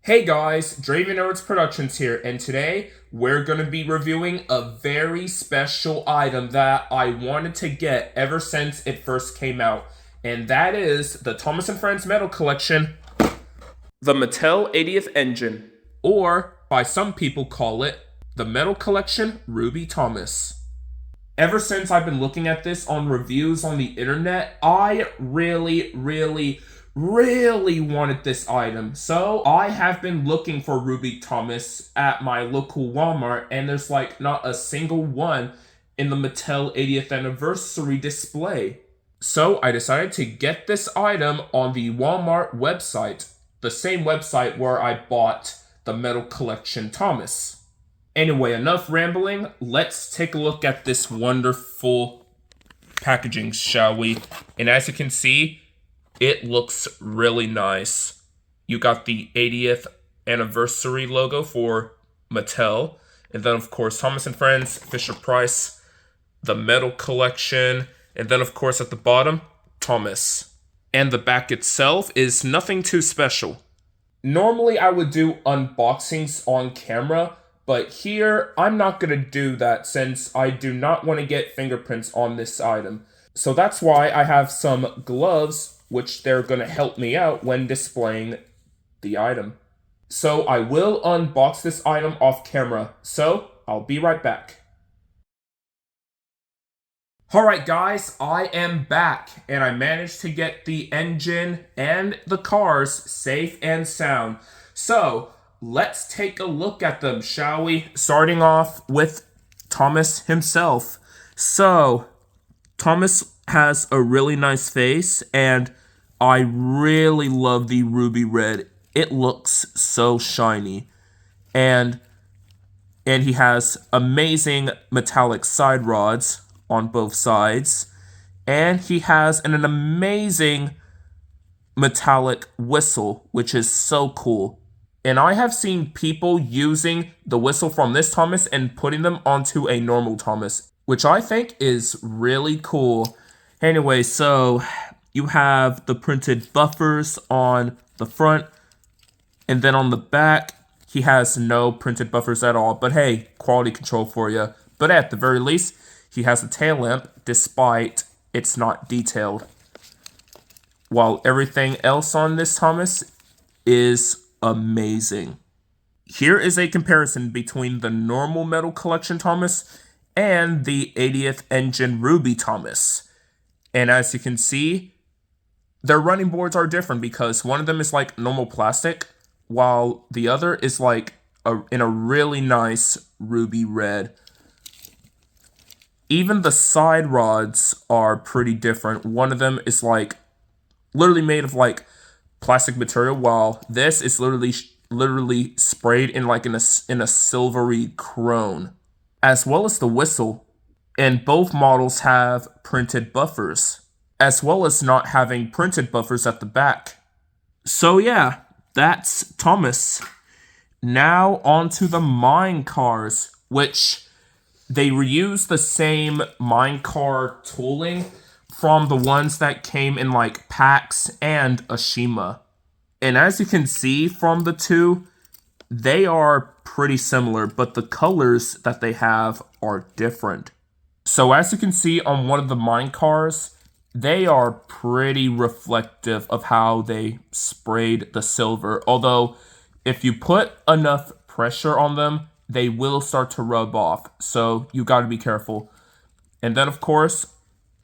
Hey guys, Draven Nerds Productions here, and today we're going to be reviewing a very special item that I wanted to get ever since it first came out, and that is the Thomas & Friends Metal Collection, the Mattel 80th Engine, or by some people call it, the Metal Collection Ruby Thomas. Ever since I've been looking at this on reviews on the internet, I really wanted this item. So I have been looking for Ruby Thomas at my local Walmart, and there's like not a single one in the Mattel 80th anniversary display. So I decided to get this item on the Walmart website, the same website where I bought the Metal Collection Thomas. Anyway, enough rambling. Let's take a look at this wonderful packaging, shall we? And as you can see, it looks really nice. You got the 80th anniversary logo for Mattel. And then, of course, Thomas & Friends, Fisher-Price, the Metal Collection. And then, of course, at the bottom, Thomas. And the back itself is nothing too special. Normally, I would do unboxings on camera, but here, I'm not going to do that since I do not want to get fingerprints on this item. So that's why I have some gloves, which they're going to help me out when displaying the item. So I will unbox this item off camera, so I'll be right back. Alright guys, I am back, and I managed to get the engine and the cars safe and sound. So, let's take a look at them, shall we? Starting off with Thomas himself. So, Thomas has a really nice face, and I really love the ruby red. It looks so shiny. And he has amazing metallic side rods on both sides. And he has an amazing metallic whistle, which is so cool. And I have seen people using the whistle from this Thomas and putting them onto a normal Thomas, which I think is really cool. Anyway, so you have the printed buffers on the front, and then on the back, he has no printed buffers at all. But hey, quality control for you. But at the very least, he has a tail lamp, despite it's not detailed. While everything else on this Thomas is amazing. Here is a comparison between the normal Metal Collection Thomas and the 80th Engine Ruby Thomas. And as you can see, their running boards are different because one of them is like normal plastic, while the other is like in a really nice ruby red. Even the side rods are pretty different. One of them is like literally made of like plastic material, while this is literally sprayed in like in a silvery chrome, as well as the whistle. And both models have printed buffers, as well as not having printed buffers at the back. So yeah, that's Thomas. Now on to the mine cars, which they reuse the same mine car tooling from the ones that came in like PAX and Ashima. And as you can see from the two, they are pretty similar, but the colors that they have are different. So as you can see on one of the mine cars, they are pretty reflective of how they sprayed the silver. Although, if you put enough pressure on them, they will start to rub off. So you got to be careful. And then, of course,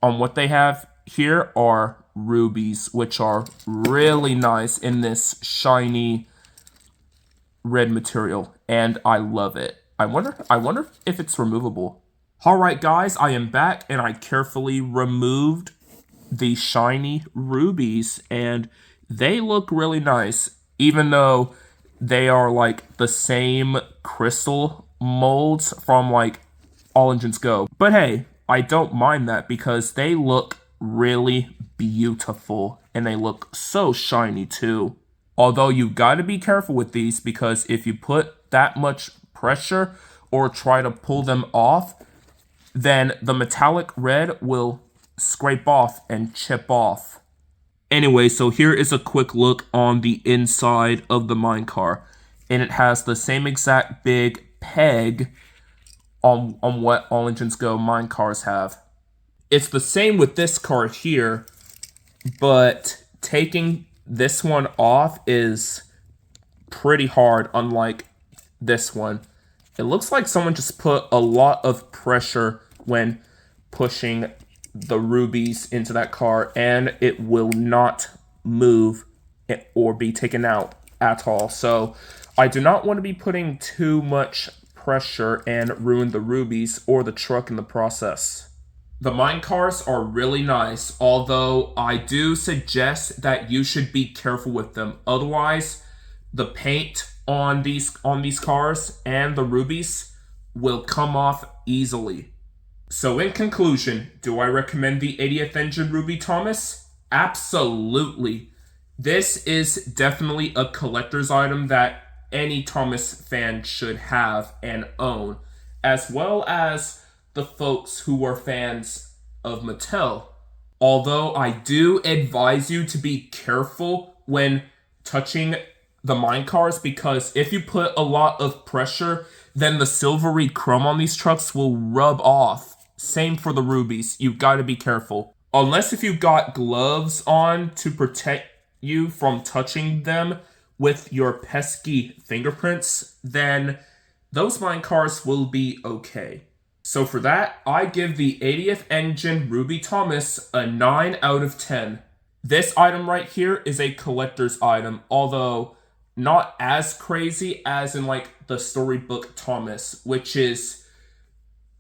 on what they have here are rubies, which are really nice in this shiny red material. And I love it. I wonder if it's removable. Alright guys, I am back, and I carefully removed the shiny rubies, and they look really nice, even though they are like the same crystal molds from like All Engines Go. But hey, I don't mind that because they look really beautiful, and they look so shiny too. Although you gotta be careful with these, because if you put that much pressure or try to pull them off, then the metallic red will scrape off and chip off. Anyway, so here is a quick look on the inside of the mine car. And it has the same exact big peg on what All Engines Go mine cars have. It's the same with this car here, but taking this one off is pretty hard, unlike this one. It looks like someone just put a lot of pressure when pushing the rubies into that car, and it will not move or be taken out at all. So I do not want to be putting too much pressure and ruin the rubies or the truck in the process. The mine cars are really nice, although I do suggest that you should be careful with them. Otherwise, the paint on these cars and the rubies will come off easily. So in conclusion, do I recommend the 80th engine Ruby Thomas? Absolutely. This is definitely a collector's item that any Thomas fan should have and own, as well as the folks who are fans of Mattel. Although I do advise you to be careful when touching the mine cars, because if you put a lot of pressure, then the silvery chrome on these trucks will rub off. Same for the rubies. You've got to be careful. Unless if you've got gloves on to protect you from touching them with your pesky fingerprints, then those mine cars will be okay. So for that, I give the 80th engine Ruby Thomas a 9 out of 10. This item right here is a collector's item, although not as crazy as in like the Storybook Thomas, which is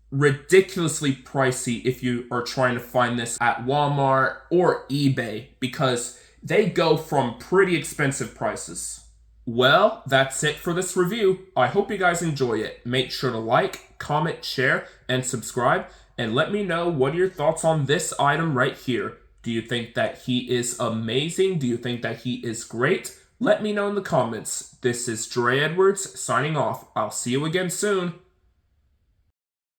ridiculously pricey if you are trying to find this at Walmart or eBay, because they go from pretty expensive prices. Well, that's it for this review. I hope you guys enjoy it. Make sure to like, comment, share, and subscribe, and let me know what are your thoughts on this item right here. Do you think that he is amazing? Do you think that he is great? Let me know in the comments. This is Dre Edwards signing off. I'll see you again soon.